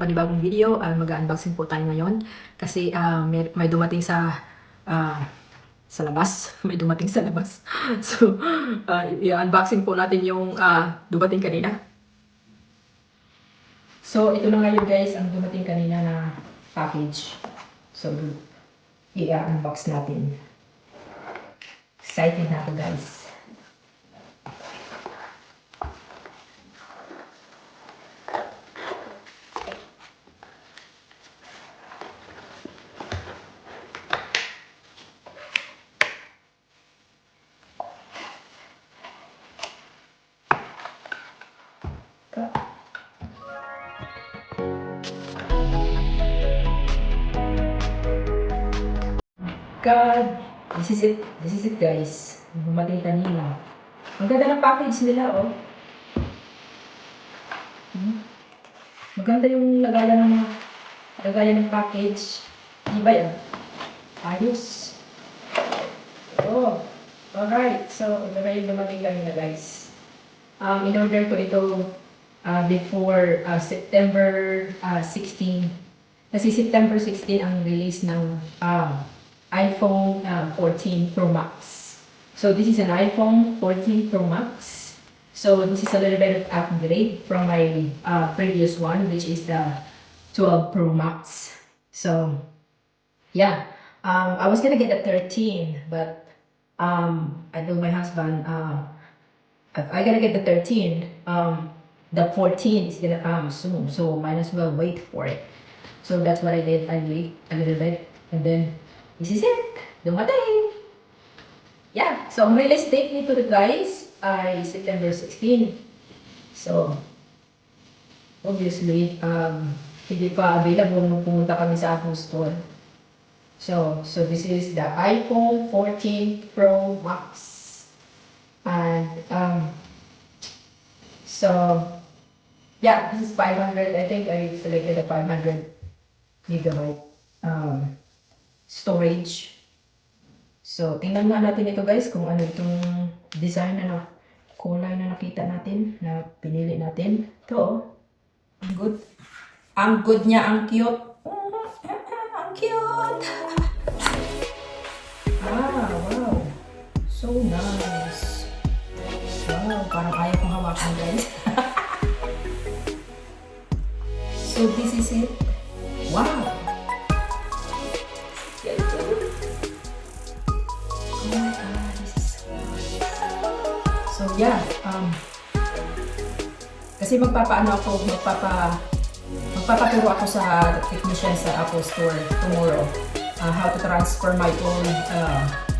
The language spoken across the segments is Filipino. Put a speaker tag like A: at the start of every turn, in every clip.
A: panibagong video. Mag-unboxing po tayo ngayon kasi may dumating sa labas. May dumating sa labas. So, i-unboxing po natin yung dumating kanina. So, ito na ngayon guys, ang dumating kanina na package. So, i-unbox natin. Excited na ako guys. God, this is it guys. Dumating kanina. Ang ganda ng package nila, oh. Maganda yung lagayan ng package. Di ba yan? Ayos. Oh, alright. So, ito na yung dumating kanina guys. In-order ko ito before September 16. Kasi September 16 ang release ng iPhone 14 Pro Max. So this is an iPhone 14 Pro Max. So this is a little bit of upgrade from my previous one, which is the 12 Pro Max. So yeah, I was gonna get the 13, but I told my husband, if I gotta get the 13, the 14 is gonna come soon, so might as well wait for it. So that's what I did. I wait a little bit, and then this is it. Dumating. Yeah. So ang release date nito guys ay September 16. So obviously hindi pa available nung pumunta kami sa Apple Store. So this is the iPhone 14 Pro Max. And so yeah, this is 500. I think I selected a 500 gigabyte storage. So tingnan nga natin ito guys kung ano itong design, kulay na nakita natin, na pinili natin. Ito oh. Ang good. Ang good niya, ang cute. Ang cute. Wow. So nice. Wow, parang ayaw kong hawakan guys. So this is it. Wow. Oh my God, this is so nice. So yeah, kasi magpapaturo ako sa technician sa Apple Store tomorrow. How to transfer my own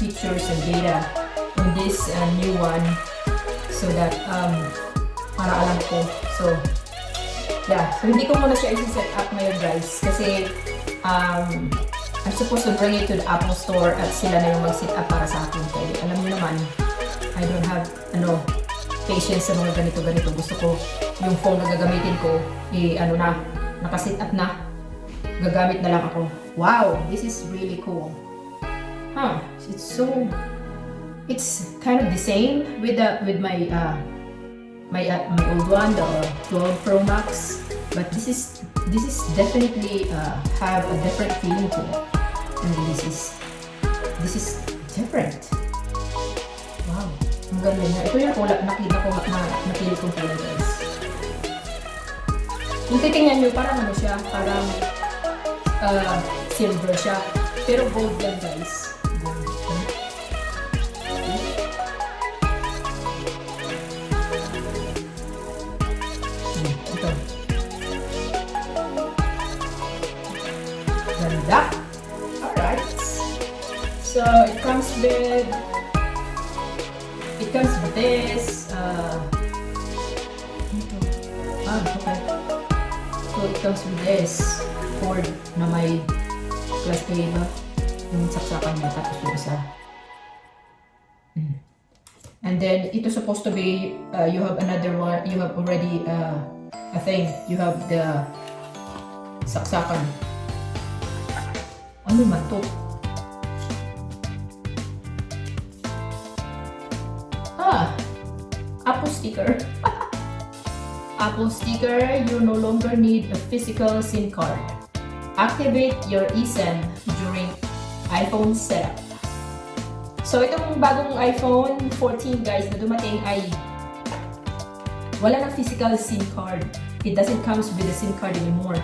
A: pictures and data on this new one, so that para alam ko. So yeah, so hindi ko muna siya i-set up ngayon guys kasi I'm supposed to bring it to the Apple Store at sila na yung mag-set up para sa akin. Kaya alam niyo naman, I don't have patience sa mga ganito-ganito. Gusto ko yung phone na gagamitin ko, naka-set up na. Gagamit na lang ako. Wow, this is really cool. It's kind of the same with my old one, the 12 Pro Max, but this is definitely have a different feeling to it. And this is different. Wow, ang ganda niya. Ito yung nakita ko napili kong kulay guys. Kung titingnan nyo, parang siya, parang silver siya, pero gold yan guys. Ito. Ganda. Alright. So it comes with this. Okay. So it comes with this cord na may class A ba? Yung saksakan niya, tapos yung isa. And then ito supposed to be you have another one, you have already a thing, you have the saksakan. Ano man to? Apple sticker. Apple sticker, you no longer need a physical SIM card. Activate your eSIM during iPhone setup. So itong bagong iPhone 14 guys na dumating ay wala na physical SIM card. It doesn't comes with a SIM card anymore.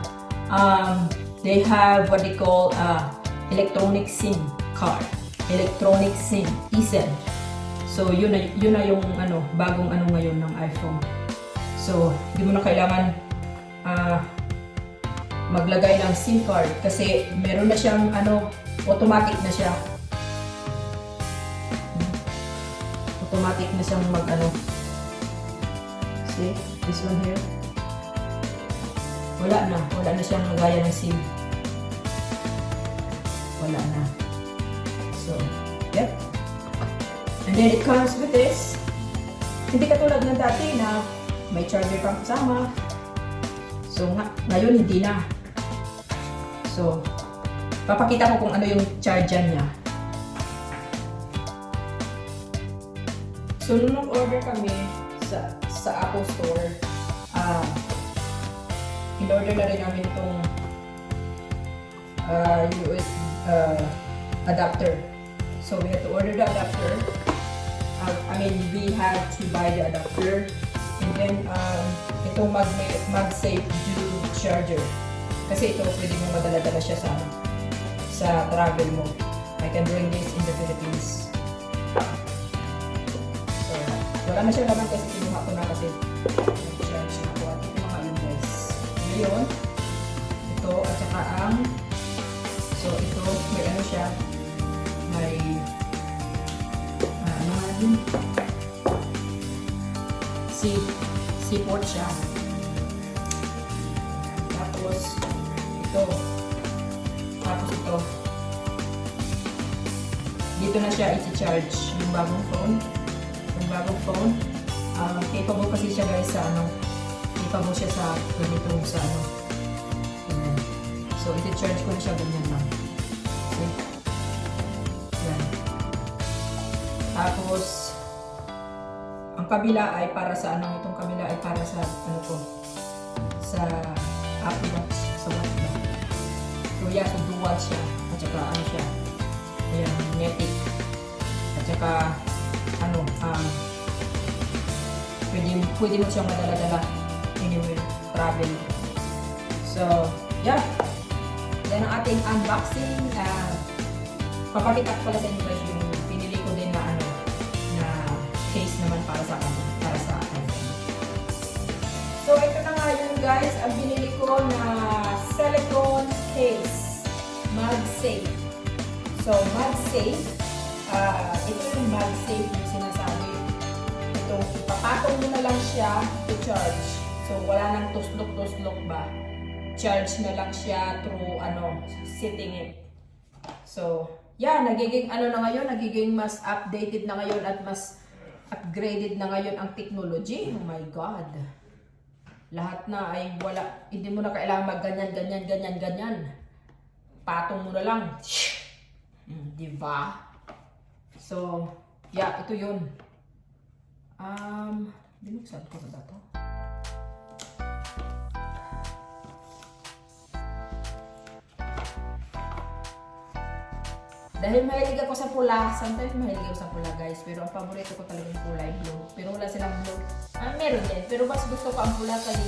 A: They have what they call electronic SIM card. Electronic SIM, eSIM. So yun na yung bagong ngayon ng iPhone. So hindi mo na kailangan maglagay ng SIM card kasi meron na siyang automatic na siya. Automatic na siyang see this one here. Wala na siyang gaya ng SIM. Wala na. So, yep. And then it comes with this. Hindi katulad ng dati na may charger pang kasama. So, ngayon hindi na. So, papakita ko kung ano yung charger niya. So, nung nag-order kami sa Apple Store, in-order na rin namin itong adapter. So we had to order the adapter. We had to buy the adapter. And then, itong MagSafe Dual Charger. Kasi ito, pwede mo madala-dala siya sa travel mo. I can bring this in the Philippines. So, wala na siya naman kasi kinuha ko na kasi nag-charge na ko. At ito mga yun guys. Ngayon, ito at saka so ito, may siya, may C-port siya. Tapos ito dito na siya i-charge yung bagong phone. Capable kasi siya guys capable siya sa ganitong ganyan. So i-charge ko na siya ganyan lang. See? Yan. Tapos ang kabila ay para sa itong kabila ay para sa sa Apple Watch, sa watch ba. So yeah, so dual siya at saka siya. Ayan, magnetic. At saka pwede mo siyang madala-dala anywhere, travel. So, yeah. Yan ang ating unboxing. Papakita ko pala sa inyo guys yung pinili ko din na case naman para sa iPhone. So, ito na nga yun guys, ang binili ko na silicone case, MagSafe. So, MagSafe, ito yung MagSafe yung sinasabi. Ito, ipapatong mo na lang siya to charge. So, wala nang tuslok-tuslok ba? Charge na lang siya through sitting it. So, yeah, nagiging na ngayon, nagiging mas updated na ngayon at mas upgraded na ngayon ang technology. Oh my God. Lahat na ay hindi mo na kailangan ganyan. Patong mo na lang. Diba? So, yeah, ito yun. Binuksan ko na ito. Dahil mahilig ako sa pula, sometimes mahilig ako sa pula guys, pero ang paborito ko talaga yung kulay blue. Pero wala silang blue. Meron din, pero mas gusto ko ang pula kasi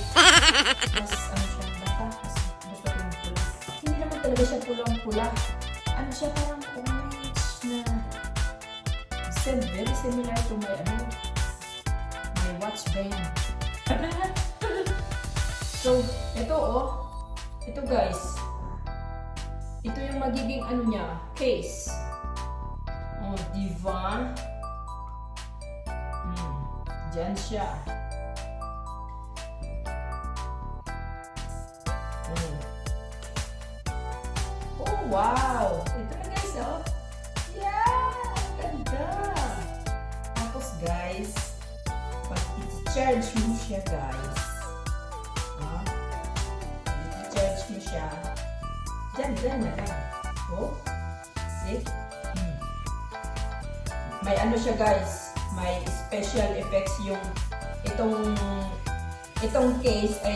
A: mas siya, mas gusto ko yung pula. Hindi naman talaga siya pula. Siya parang orange na very similar to my watch band. So, ito guys. Ito yung magiging case. Diba? Diyan siya. Oh, wow! Ito na guys, Yeah! Ganda! Tapos guys, pag i-charge mo siya guys, i-charge mo siya, dyan na lang. Oh, see? May siya guys, may special effects yung itong itong case ay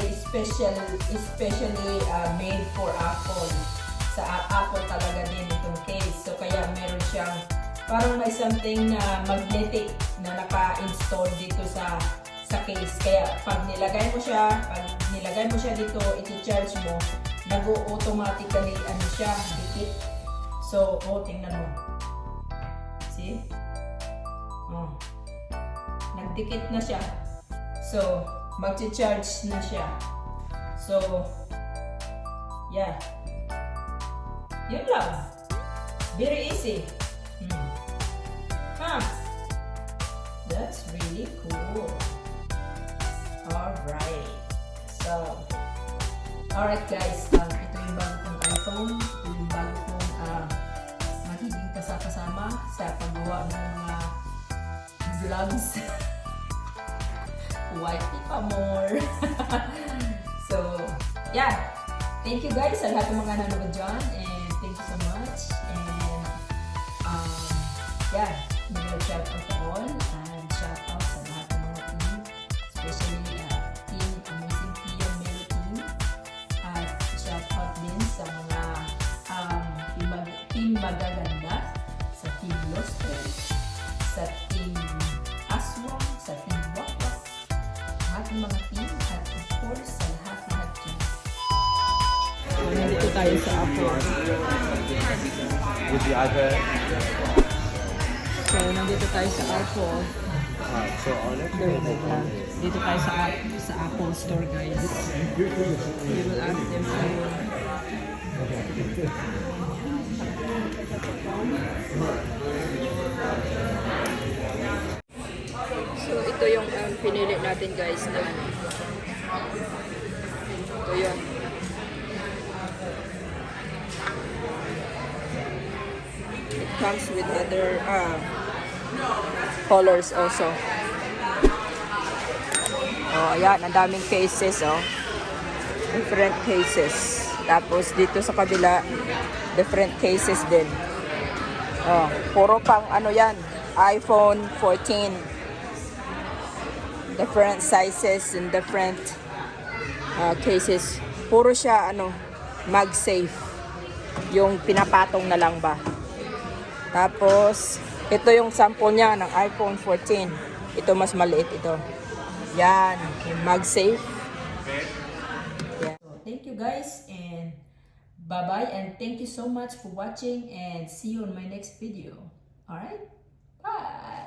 A: especially made for Apple. Sa Apple talaga din itong case. So kaya meron siyang parang may something na magnetic na naka-install dito sa case. Kaya pag nilagay mo siya dito, i-charge mo, nag-automatically ano siya, dikit. So, tingnan mo. See? Oh. Nagdikit na siya. So, magchi-charge na siya. So, yeah. Yun lang. Very easy. That's really cool. Alright. So, alright guys. Ito yung bago kong iPhone. Ito yung bago kong magiging kasama sa paggawa ng mga vlogs. Whitey pa more. So, yeah. Thank you guys sa lahat ng mga nanonood dyan. And thank you so much. And, yeah. Shout out to all. And shout out sa lahat ng mga team. Especially, team Amazing Pia Melo team. At shout out din sa mga team Magaganda. Sa team Lostre. Sa team Aswang. Sa team Wakwak. Lahat ng mga team. At of course, sa lahat dyan. Nandito tayo sa Apple.
B: With the iPad.
A: So, nandito tayo sa Apple.
B: So our next
A: Dito tayo sa Apple Store, guys. We will ask them to... So, ito yung pinili natin, guys. Na, ito yun. It comes with other colors also. Oh, ayan, ang daming cases, oh. Different cases. Tapos dito sa kabila, different cases din. Oh, puro pang ano yan, iPhone 14. Different sizes and different cases. Puro siya ano, MagSafe. Yung pinapatong na lang ba. Tapos, ito yung sample niya ng iPhone 14. Ito mas maliit ito. Yan, yung MagSafe. Yeah. So, thank you guys and bye-bye and thank you so much for watching and see you on my next video. Alright? Bye!